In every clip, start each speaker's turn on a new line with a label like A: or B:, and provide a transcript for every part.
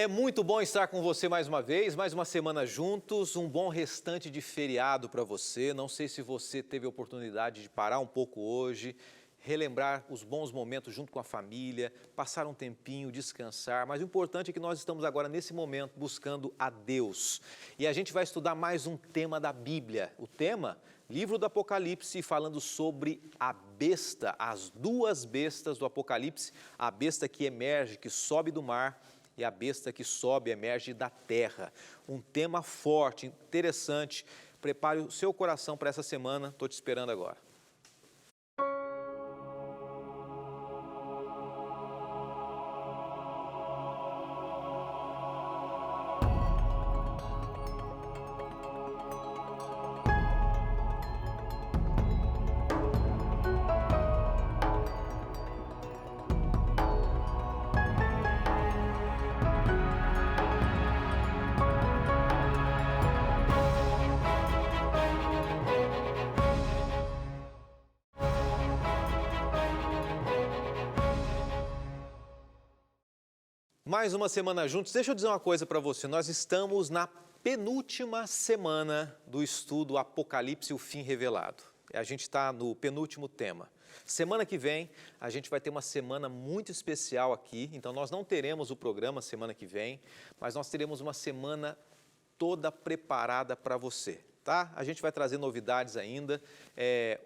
A: É muito bom estar com você mais uma vez, mais uma semana juntos, um bom restante de feriado para você. Não sei se você teve a oportunidade de parar um pouco hoje, relembrar os bons momentos junto com a família, passar um tempinho, descansar, mas o importante é que nós estamos agora nesse momento buscando a Deus. E a gente vai estudar mais um tema da Bíblia. O tema, livro do Apocalipse, falando sobre a besta, as duas bestas do Apocalipse, a besta que emerge, que sobe do mar, e a besta que sobe, emerge da terra. Um tema forte, interessante. Prepare o seu coração para essa semana. Estou te esperando agora. Mais uma semana juntos. Deixa eu dizer uma coisa para você. Nós estamos na penúltima semana do estudo Apocalipse, o fim revelado. A gente está no penúltimo tema. Semana que vem, a gente vai ter uma semana muito especial aqui. Então, nós não teremos o programa semana que vem, mas nós teremos uma semana toda preparada para você. Tá? A gente vai trazer novidades ainda,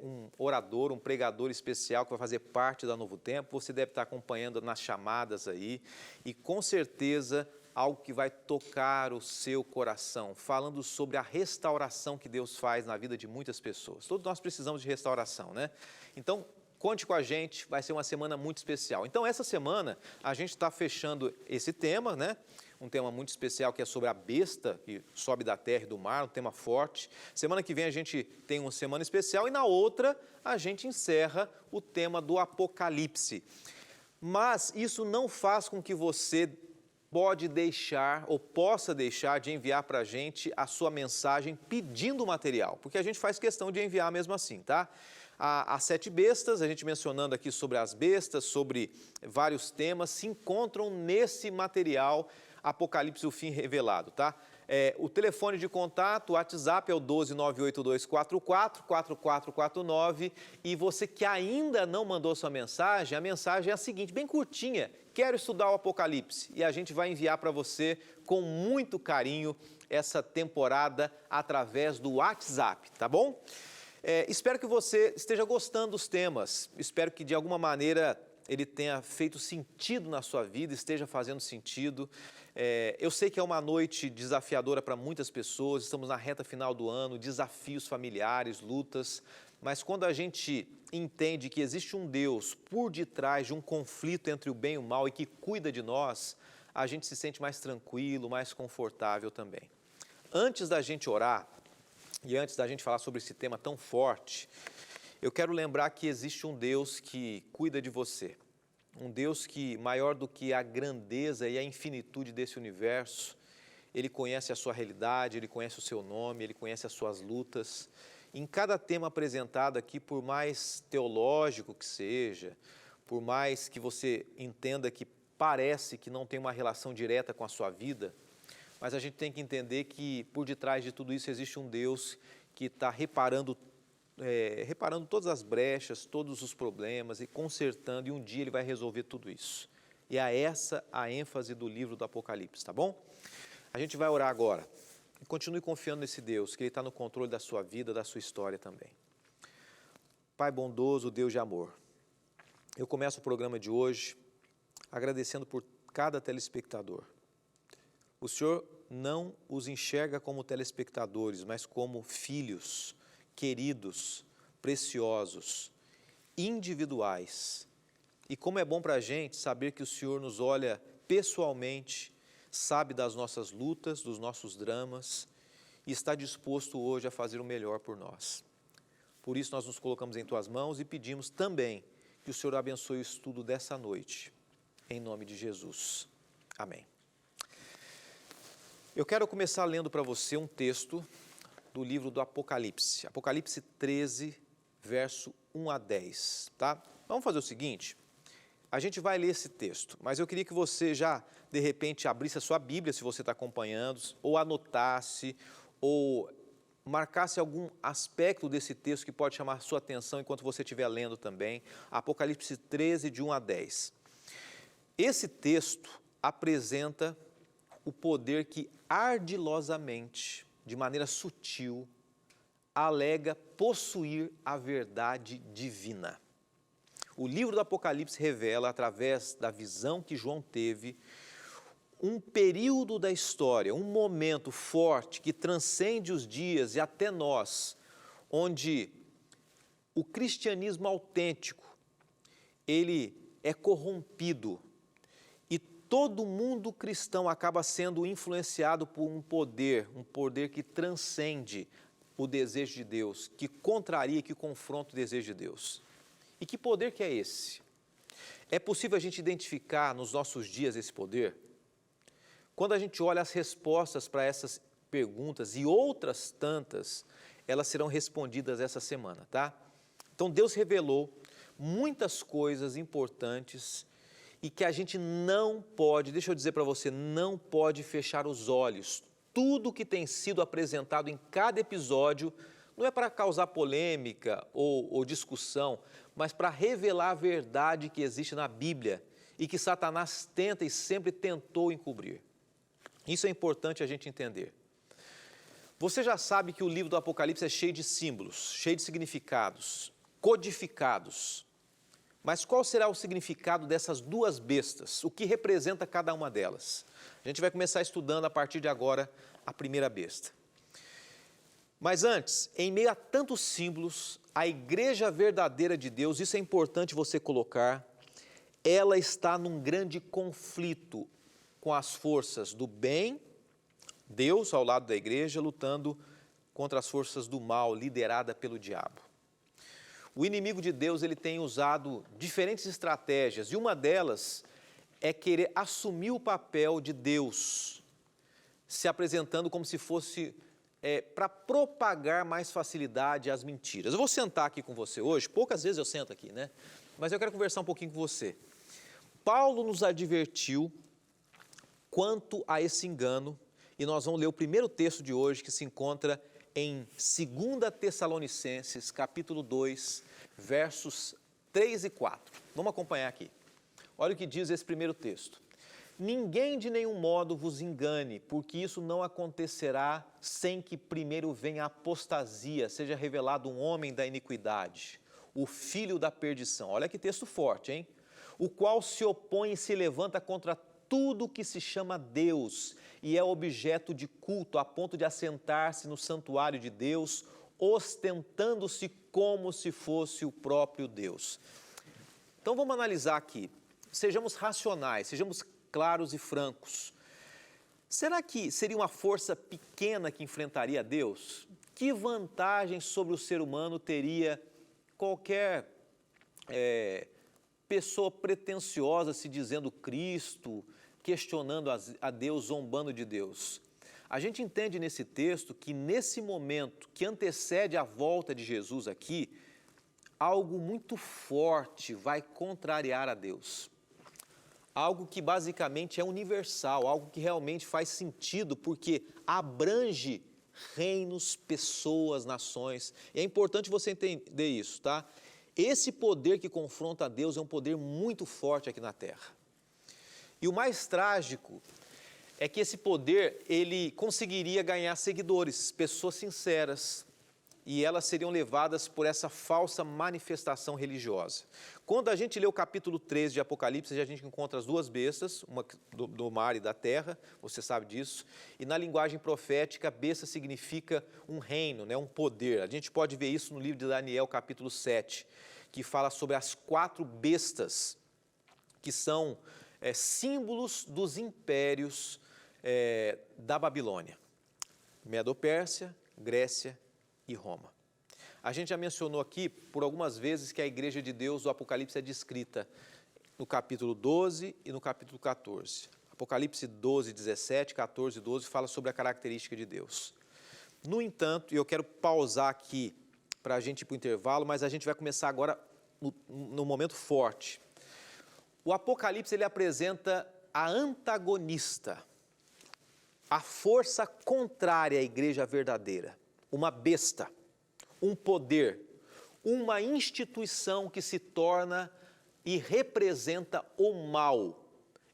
A: um orador, um pregador especial que vai fazer parte da Novo Tempo, você deve estar acompanhando nas chamadas aí, e com certeza algo que vai tocar o seu coração, falando sobre a restauração que Deus faz na vida de muitas pessoas. Todos nós precisamos de restauração, né? Então, conte com a gente, vai ser uma semana muito especial. Então, essa semana, a gente está fechando esse tema, né? Um tema muito especial que é sobre a besta que sobe da terra e do mar, um tema forte. Semana que vem a gente tem uma semana especial e na outra a gente encerra o tema do Apocalipse. Mas isso não faz com que você pode deixar ou possa deixar de enviar para a gente a sua mensagem pedindo material, porque a gente faz questão de enviar mesmo assim, tá? As 7 bestas, a gente mencionando aqui sobre as bestas, sobre vários temas, se encontram nesse material Apocalipse, o fim revelado, tá? O telefone de contato, o WhatsApp é o 12982444449 e você que ainda não mandou sua mensagem, a mensagem é a seguinte, bem curtinha, quero estudar o Apocalipse e a gente vai enviar para você com muito carinho essa temporada através do WhatsApp, tá bom? Espero que você esteja gostando dos temas, espero que de alguma maneira ele tenha feito sentido na sua vida, esteja fazendo sentido. Eu sei que é uma noite desafiadora para muitas pessoas, estamos na reta final do ano, desafios familiares, lutas, mas quando a gente entende que existe um Deus por detrás de um conflito entre o bem e o mal e que cuida de nós, a gente se sente mais tranquilo, mais confortável também. Antes da gente orar e antes da gente falar sobre esse tema tão forte, eu quero lembrar que existe um Deus que cuida de você, um Deus que, maior do que a grandeza e a infinitude desse universo, Ele conhece a sua realidade, Ele conhece o seu nome, Ele conhece as suas lutas. Em cada tema apresentado aqui, por mais teológico que seja, por mais que você entenda que parece que não tem uma relação direta com a sua vida, mas a gente tem que entender que por detrás de tudo isso existe um Deus que está reparando todas as brechas, todos os problemas e consertando, e um dia Ele vai resolver tudo isso. E é essa a ênfase do livro do Apocalipse, tá bom? A gente vai orar agora. E continue confiando nesse Deus, que Ele está no controle da sua vida, da sua história também. Pai bondoso, Deus de amor, eu começo o programa de hoje agradecendo por cada telespectador. O Senhor não os enxerga como telespectadores, mas como filhos, queridos, preciosos, individuais. E como é bom para a gente saber que o Senhor nos olha pessoalmente, sabe das nossas lutas, dos nossos dramas e está disposto hoje a fazer o melhor por nós. Por isso nós nos colocamos em Tuas mãos e pedimos também que o Senhor abençoe o estudo dessa noite, em nome de Jesus. Amém. Eu quero começar lendo para você um texto do livro do Apocalipse, Apocalipse 13, verso 1 a 10, tá? Vamos fazer o seguinte, A gente vai ler esse texto, mas eu queria que você já, de repente, abrisse a sua Bíblia, se você está acompanhando, ou anotasse, ou marcasse algum aspecto desse texto que pode chamar sua atenção enquanto você estiver lendo também. Apocalipse 13, de 1 a 10. Esse texto apresenta o poder que ardilosamente, de maneira sutil, alega possuir a verdade divina. O livro do Apocalipse revela, através da visão que João teve, um período da história, um momento forte que transcende os dias e até nós, onde o cristianismo autêntico, ele é corrompido e todo mundo cristão acaba sendo influenciado por um poder que transcende o desejo de Deus, que contraria, que confronta o desejo de Deus. E que poder que é esse? É possível a gente identificar nos nossos dias esse poder? Quando a gente olha as respostas para essas perguntas e outras tantas, elas serão respondidas essa semana, tá? Então Deus revelou muitas coisas importantes e que a gente não pode, deixa eu dizer para você, não pode fechar os olhos. Tudo que tem sido apresentado em cada episódio não é para causar polêmica ou discussão, mas para revelar a verdade que existe na Bíblia e que Satanás tenta e sempre tentou encobrir. Isso é importante a gente entender. Você já sabe que o livro do Apocalipse é cheio de símbolos, cheio de significados, codificados. Mas qual será o significado dessas duas bestas? O que representa cada uma delas? A gente vai começar estudando a partir de agora a primeira besta. Mas antes, em meio a tantos símbolos, a igreja verdadeira de Deus, isso é importante você colocar, ela está num grande conflito com as forças do bem, Deus ao lado da igreja, lutando contra as forças do mal, liderada pelo diabo. O inimigo de Deus, ele tem usado diferentes estratégias, e uma delas é querer assumir o papel de Deus, se apresentando como se fosse para propagar mais facilidade às mentiras. Eu vou sentar aqui com você hoje, poucas vezes eu sento aqui, né? Mas eu quero conversar um pouquinho com você. Paulo nos advertiu quanto a esse engano, e nós vamos ler o primeiro texto de hoje, que se encontra em 2 Tessalonicenses, capítulo 2, versos 3 e 4. Vamos acompanhar aqui. Olha o que diz esse primeiro texto. Ninguém de nenhum modo vos engane, porque isso não acontecerá sem que primeiro venha a apostasia, seja revelado um homem da iniquidade, o filho da perdição. Olha que texto forte, hein? O qual se opõe e se levanta contra tudo que se chama Deus e é objeto de culto, a ponto de assentar-se no santuário de Deus, ostentando-se como se fosse o próprio Deus. Então vamos analisar aqui. Sejamos racionais, sejamos claros e francos. Será que seria uma força pequena que enfrentaria Deus? Que vantagem sobre o ser humano teria qualquer pessoa pretensiosa se dizendo Cristo, questionando a Deus, zombando de Deus? A gente entende nesse texto que nesse momento que antecede a volta de Jesus aqui, algo muito forte vai contrariar a Deus. Algo que basicamente é universal, algo que realmente faz sentido, porque abrange reinos, pessoas, nações. E é importante você entender isso, tá? Esse poder que confronta a Deus é um poder muito forte aqui na Terra. E o mais trágico é que esse poder, ele conseguiria ganhar seguidores, pessoas sinceras, e elas seriam levadas por essa falsa manifestação religiosa. Quando a gente lê o capítulo 13 de Apocalipse, a gente encontra as duas bestas, uma do mar e da terra, você sabe disso, e na linguagem profética, besta significa um reino, né, um poder. A gente pode ver isso no livro de Daniel, capítulo 7, que fala sobre as 4 bestas, que são símbolos dos impérios da Babilônia. Medo-Pérsia, Grécia e Roma. A gente já mencionou aqui por algumas vezes que a igreja de Deus do Apocalipse é descrita no capítulo 12 e no capítulo 14. Apocalipse 12, 17, 14 e 12 fala sobre a característica de Deus. No entanto, e eu quero pausar aqui para a gente ir para o intervalo, mas a gente vai começar agora no momento forte. O Apocalipse ele apresenta a antagonista, a força contrária à igreja verdadeira, uma besta, um poder, uma instituição que se torna e representa o mal,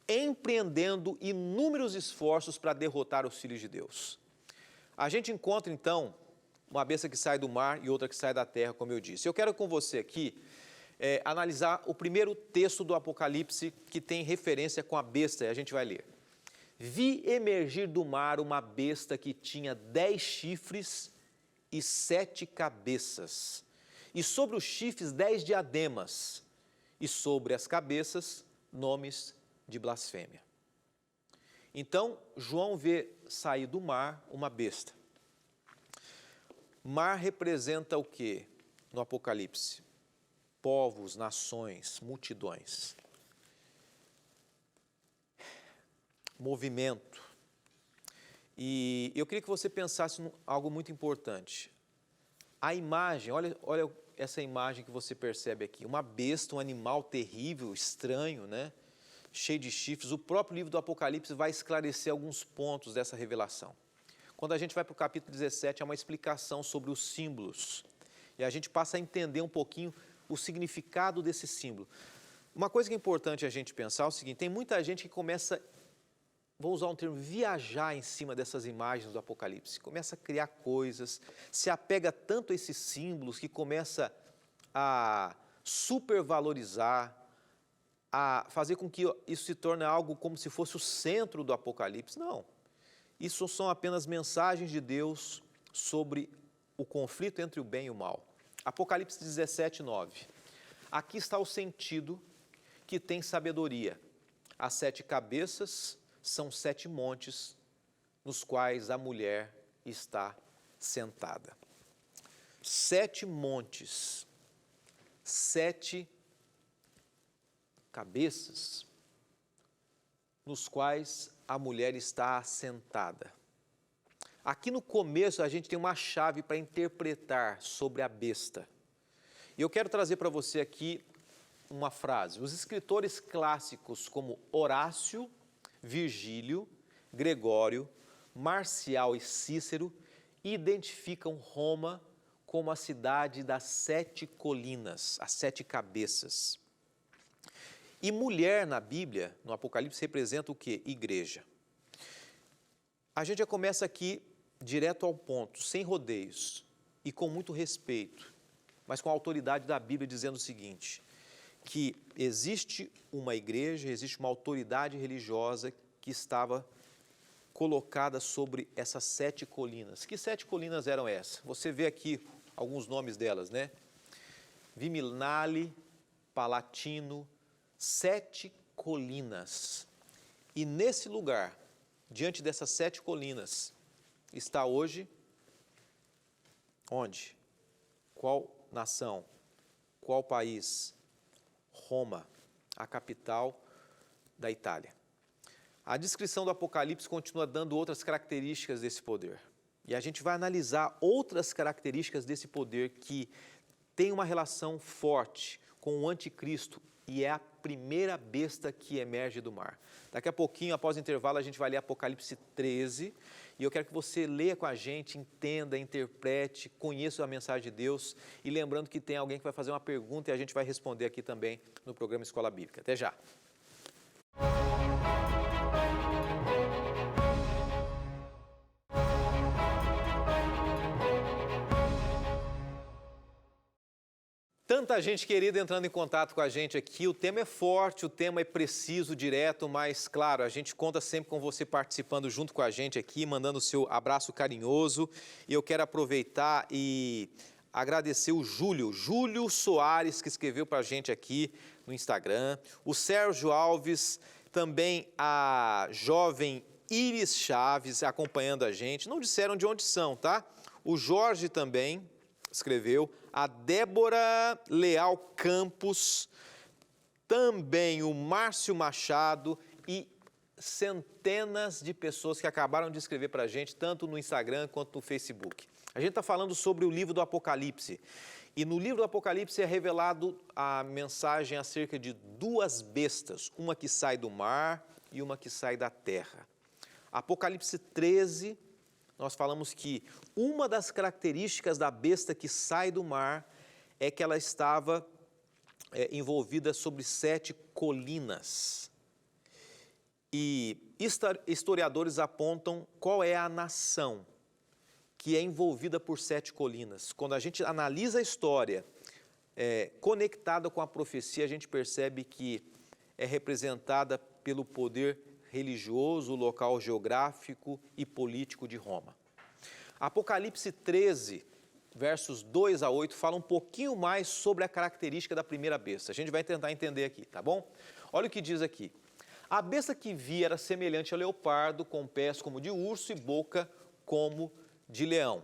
A: empreendendo inúmeros esforços para derrotar os filhos de Deus. A gente encontra então uma besta que sai do mar e outra que sai da terra, como eu disse. Eu quero com você aqui analisar o primeiro texto do Apocalipse que tem referência com a besta, e a gente vai ler. Vi emergir do mar uma besta que tinha 10 chifres e 7 cabeças, e sobre os chifres 10 diademas, e sobre as cabeças nomes de blasfêmia. Então, João vê sair do mar uma besta. Mar representa o quê no Apocalipse? Povos, nações, multidões. Movimento. E eu queria que você pensasse em algo muito importante. A imagem, olha essa imagem que você percebe aqui. Uma besta, um animal terrível, estranho, né? Cheio de chifres. O próprio livro do Apocalipse vai esclarecer alguns pontos dessa revelação. Quando a gente vai para o capítulo 17, há uma explicação sobre os símbolos. E a gente passa a entender um pouquinho o significado desse símbolo. Uma coisa que é importante a gente pensar é o seguinte, tem muita gente que começa, vou usar um termo, viajar em cima dessas imagens do Apocalipse. Começa a criar coisas, se apega tanto a esses símbolos que começa a supervalorizar, a fazer com que isso se torne algo como se fosse o centro do Apocalipse. Não. Isso são apenas mensagens de Deus sobre o conflito entre o bem e o mal. Apocalipse 17, 9. Aqui está o sentido que tem sabedoria. As 7 cabeças são 7 montes nos quais a mulher está sentada. 7 montes, 7 cabeças nos quais a mulher está assentada. Aqui no começo a gente tem uma chave para interpretar sobre a besta. E eu quero trazer para você aqui uma frase. Os escritores clássicos como Horácio, Virgílio, Gregório, Marcial e Cícero identificam Roma como a cidade das 7 colinas, as 7 cabeças. E mulher na Bíblia, no Apocalipse, representa o quê? Igreja. A gente já começa aqui direto ao ponto, sem rodeios e com muito respeito, mas com a autoridade da Bíblia dizendo o seguinte, que existe uma igreja, existe uma autoridade religiosa que estava colocada sobre essas 7 colinas. Que 7 colinas eram essas? Você vê aqui alguns nomes delas, né? Viminale, Palatino, 7 colinas. E nesse lugar, diante dessas 7 colinas, está hoje, onde? Qual nação? Qual país? Roma, a capital da Itália. A descrição do Apocalipse continua dando outras características desse poder. E a gente vai analisar outras características desse poder que tem uma relação forte com o anticristo e é a primeira besta que emerge do mar. Daqui a pouquinho, após o intervalo, a gente vai ler Apocalipse 13 e eu quero que você leia com a gente, entenda, interprete, conheça a mensagem de Deus e lembrando que tem alguém que vai fazer uma pergunta e a gente vai responder aqui também no programa Escola Bíblica. Até já! Tanta gente querida entrando em contato com a gente aqui, o tema é forte, o tema é preciso, direto, mas claro, a gente conta sempre com você participando junto com a gente aqui, mandando o seu abraço carinhoso. E eu quero aproveitar e agradecer o Júlio Soares, que escreveu para a gente aqui no Instagram, o Sérgio Alves, também a jovem Iris Chaves acompanhando a gente, não disseram de onde são, tá? O Jorge também escreveu, a Débora Leal Campos, também o Márcio Machado e centenas de pessoas que acabaram de escrever para a gente, tanto no Instagram quanto no Facebook. A gente está falando sobre o livro do Apocalipse E no livro do Apocalipse é revelado a mensagem acerca de duas bestas, uma que sai do mar e uma que sai da terra. Apocalipse 13, nós falamos que uma das características da besta que sai do mar é que ela estava envolvida sobre 7 colinas. E historiadores apontam qual é a nação que é envolvida por 7 colinas. Quando a gente analisa a história conectada com a profecia, a gente percebe que é representada pelo poder religioso, local geográfico e político de Roma. Apocalipse 13, versos 2 a 8, fala um pouquinho mais sobre a característica da primeira besta. A gente vai tentar entender aqui, tá bom? Olha o que diz aqui. A besta que vi era semelhante ao leopardo, com pés como de urso e boca como de leão.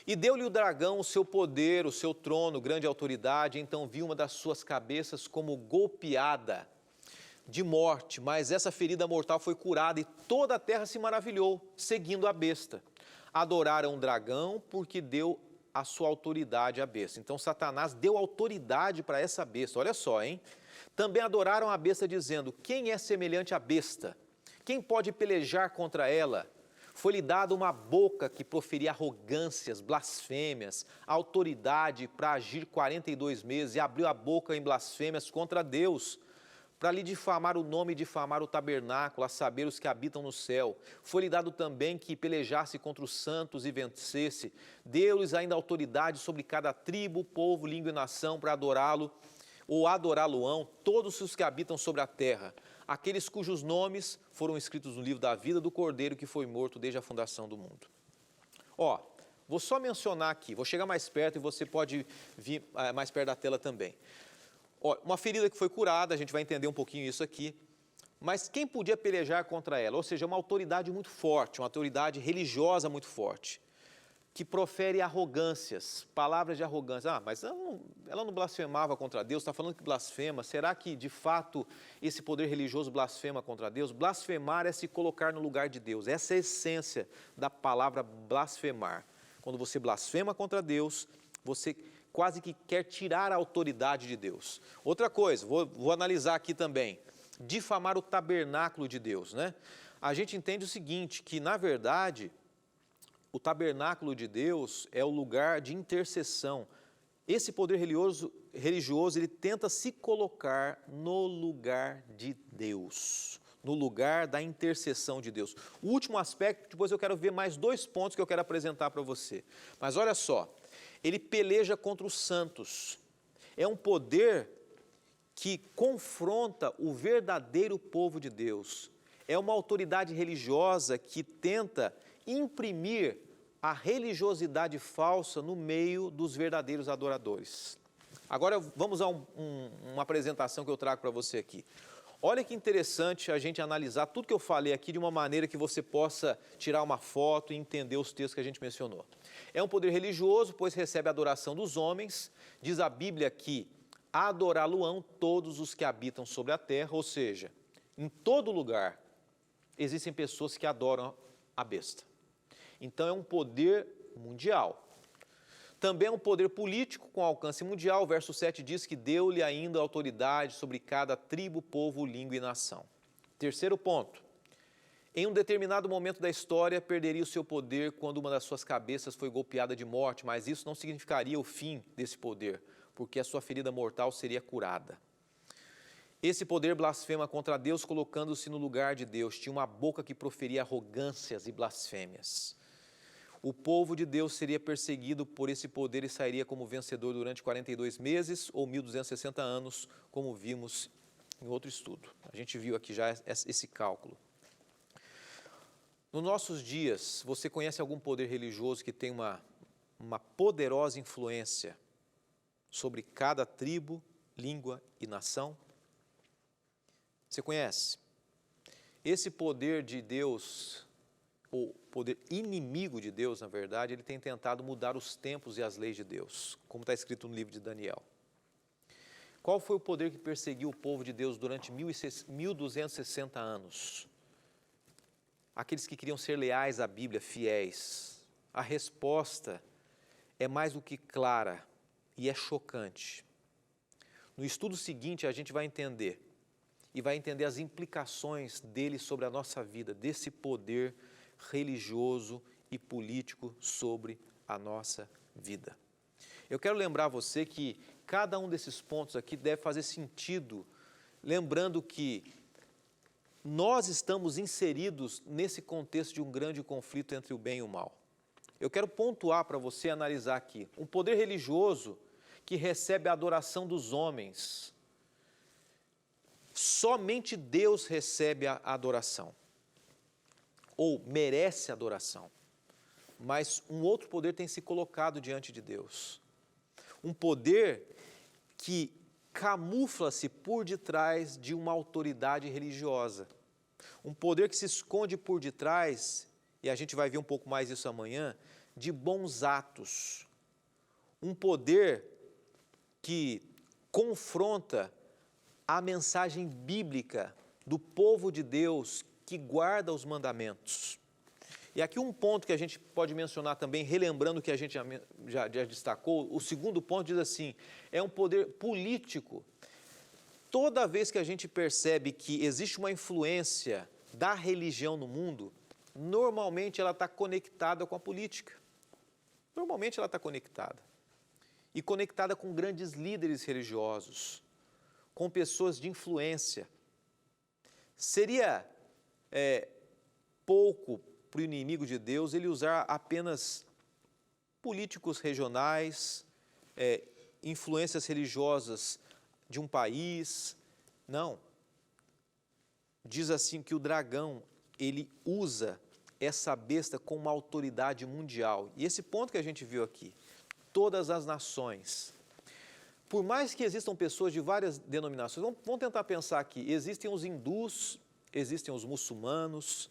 A: E deu-lhe o dragão o seu poder, o seu trono, grande autoridade. Então vi uma das suas cabeças como golpeada de morte, mas essa ferida mortal foi curada e toda a terra se maravilhou, seguindo a besta. Adoraram o dragão porque deu a sua autoridade à besta. Então Satanás deu autoridade para essa besta, olha só, hein? Também adoraram a besta dizendo, quem é semelhante à besta? Quem pode pelejar contra ela? Foi-lhe dada uma boca que proferia arrogâncias, blasfêmias, autoridade para agir 42 meses e abriu a boca em blasfêmias contra Deus, para lhe difamar o nome e difamar o tabernáculo, a saber, os que habitam no céu. Foi-lhe dado também que pelejasse contra os santos e vencesse. Deu-lhes ainda autoridade sobre cada tribo, povo, língua e nação para adorá-lo, ou adorá-lo-ão, todos os que habitam sobre a terra, aqueles cujos nomes foram escritos no livro da vida do Cordeiro que foi morto desde a fundação do mundo. Vou só mencionar aqui, vou chegar mais perto e você pode vir mais perto da tela também. Uma ferida que foi curada, a gente vai entender um pouquinho isso aqui, mas quem podia pelejar contra ela? Ou seja, uma autoridade muito forte, uma autoridade religiosa muito forte, que profere arrogâncias, palavras de arrogância. Mas ela não blasfemava contra Deus, está falando que blasfema. Será que, de fato, esse poder religioso blasfema contra Deus? Blasfemar é se colocar no lugar de Deus. Essa é a essência da palavra blasfemar. Quando você blasfema contra Deus, você quase que quer tirar a autoridade de Deus. Outra coisa, vou analisar aqui também, difamar o tabernáculo de Deus, né? A gente entende o seguinte, que na verdade, o tabernáculo de Deus é o lugar de intercessão. Esse poder religioso, ele tenta se colocar no lugar de Deus, no lugar da intercessão de Deus. O último aspecto, depois eu quero ver mais 2 pontos que eu quero apresentar para você. Mas olha só, ele peleja contra os santos. É um poder que confronta o verdadeiro povo de Deus. É uma autoridade religiosa que tenta imprimir a religiosidade falsa no meio dos verdadeiros adoradores. Agora vamos a uma apresentação que eu trago para você aqui. Olha que interessante a gente analisar tudo que eu falei aqui de uma maneira que você possa tirar uma foto e entender os textos que a gente mencionou. É um poder religioso, pois recebe a adoração dos homens. Diz a Bíblia que adorá-lo-ão todos os que habitam sobre a terra, ou seja, em todo lugar existem pessoas que adoram a besta. Então é um poder mundial. Também é um poder político com alcance mundial. O verso 7 diz que deu-lhe ainda autoridade sobre cada tribo, povo, língua e nação. Terceiro ponto. Em um determinado momento da história, perderia o seu poder quando uma das suas cabeças foi golpeada de morte, mas isso não significaria o fim desse poder, porque a sua ferida mortal seria curada. Esse poder blasfema contra Deus, colocando-se no lugar de Deus. Tinha uma boca que proferia arrogâncias e blasfêmias. O povo de Deus seria perseguido por esse poder e sairia como vencedor durante 42 meses ou 1.260 anos, como vimos em outro estudo. A gente viu aqui já esse cálculo. Nos nossos dias, você conhece algum poder religioso que tem uma poderosa influência sobre cada tribo, língua e nação? Você conhece? Esse poder de Deus, ou poder inimigo de Deus, na verdade, ele tem tentado mudar os tempos e as leis de Deus, como está escrito no livro de Daniel. Qual foi o poder que perseguiu o povo de Deus durante 1.260 anos? Aqueles que queriam ser leais à Bíblia, fiéis. A resposta é mais do que clara. e é chocante. No estudo seguinte, a gente vai entender, e vai entender as implicações dele sobre a nossa vida, desse poder religioso e político sobre a nossa vida. Eu quero lembrar você que cada um desses pontos aqui deve fazer sentido, lembrando que nós estamos inseridos nesse contexto de um grande conflito entre o bem e o mal. Eu quero pontuar para você analisar aqui um poder religioso que recebe a adoração dos homens. Somente Deus recebe a adoração, ou merece adoração. Mas um outro poder tem se colocado diante de Deus. Um poder que camufla-se por detrás de uma autoridade religiosa. Um poder que se esconde por detrás, e a gente vai ver um pouco mais isso amanhã, de bons atos. Um poder que confronta a mensagem bíblica do povo de Deus que guarda os mandamentos. E aqui um ponto que a gente pode mencionar também, relembrando o que a gente já destacou, o segundo ponto diz assim, é um poder político. Toda vez que a gente percebe que existe uma influência da religião no mundo, normalmente ela está conectada com a política. Normalmente ela está conectada. E conectada com grandes líderes religiosos, com pessoas de influência. Seria pouco para o inimigo de Deus ele usar apenas políticos regionais, influências religiosas de um país. Não. Diz assim que o dragão, ele usa essa besta com uma autoridade mundial. E esse ponto que a gente viu aqui, todas as nações, por mais que existam pessoas de várias denominações, vamos tentar pensar aqui, existem os hindus, existem os muçulmanos,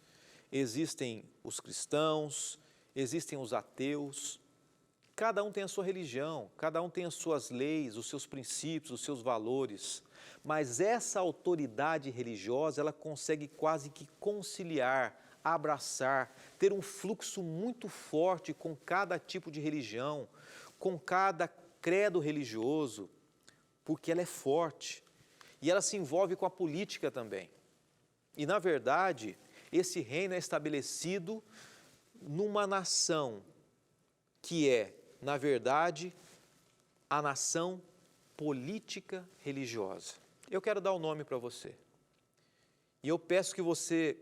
A: existem os cristãos, existem os ateus, cada um tem a sua religião, cada um tem as suas leis, os seus princípios, os seus valores, mas essa autoridade religiosa, ela consegue quase que conciliar, abraçar, ter um fluxo muito forte com cada tipo de religião, com cada credo religioso, porque ela é forte e ela se envolve com a política também. E, na verdade, esse reino é estabelecido numa nação que é, na verdade, a nação política religiosa. Eu quero dar o nome para você. E eu peço que você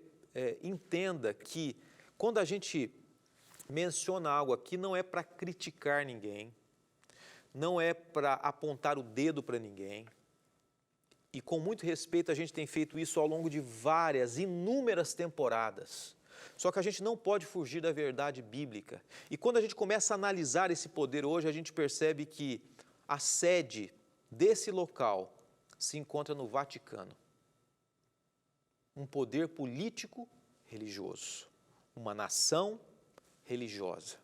A: entenda que quando a gente menciona algo aqui, não é para criticar ninguém, não é para apontar o dedo para ninguém. E com muito respeito a gente tem feito isso ao longo de várias, inúmeras temporadas. Só que a gente não pode fugir da verdade bíblica. E quando a gente começa a analisar esse poder hoje, a gente percebe que a sede desse local se encontra no Vaticano. Um poder político religioso, uma nação religiosa,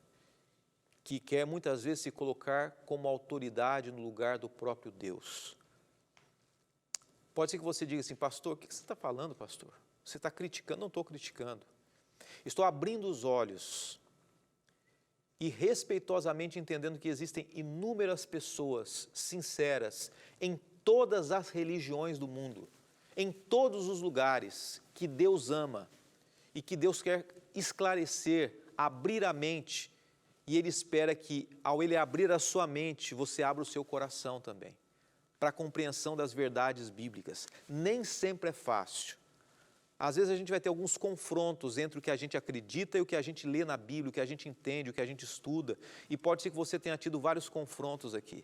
A: que quer muitas vezes se colocar como autoridade no lugar do próprio Deus. Pode ser que você diga assim, pastor, o que você está falando, pastor? Você está criticando? Não estou criticando. Estou abrindo os olhos e respeitosamente entendendo que existem inúmeras pessoas sinceras em todas as religiões do mundo, em todos os lugares que Deus ama e que Deus quer esclarecer, abrir a mente, e Ele espera que, ao Ele abrir a sua mente, você abra o seu coração também, para a compreensão das verdades bíblicas. Nem sempre é fácil. Às vezes a gente vai ter alguns confrontos entre o que a gente acredita e o que a gente lê na Bíblia, o que a gente entende, o que a gente estuda, e pode ser que você tenha tido vários confrontos aqui.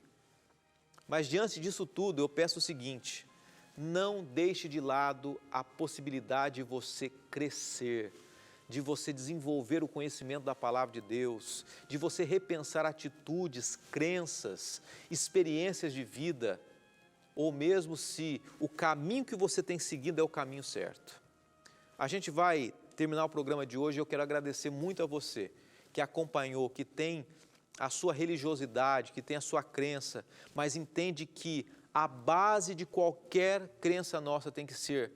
A: Mas diante disso tudo, eu peço o seguinte, não deixe de lado a possibilidade de você crescer, de você desenvolver o conhecimento da palavra de Deus, de você repensar atitudes, crenças, experiências de vida, ou mesmo se o caminho que você tem seguido é o caminho certo. A gente vai terminar o programa de hoje e eu quero agradecer muito a você que acompanhou, que tem a sua religiosidade, que tem a sua crença, mas entende que a base de qualquer crença nossa tem que ser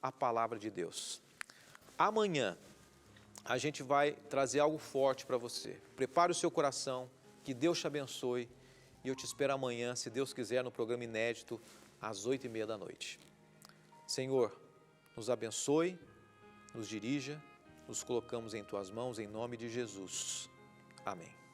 A: a palavra de Deus. Amanhã a gente vai trazer algo forte para você. Prepare o seu coração, que Deus te abençoe e eu te espero amanhã, se Deus quiser, no programa inédito, às 8h30 da noite. Senhor, nos abençoe, nos dirija, nos colocamos em Tuas mãos, em nome de Jesus. Amém.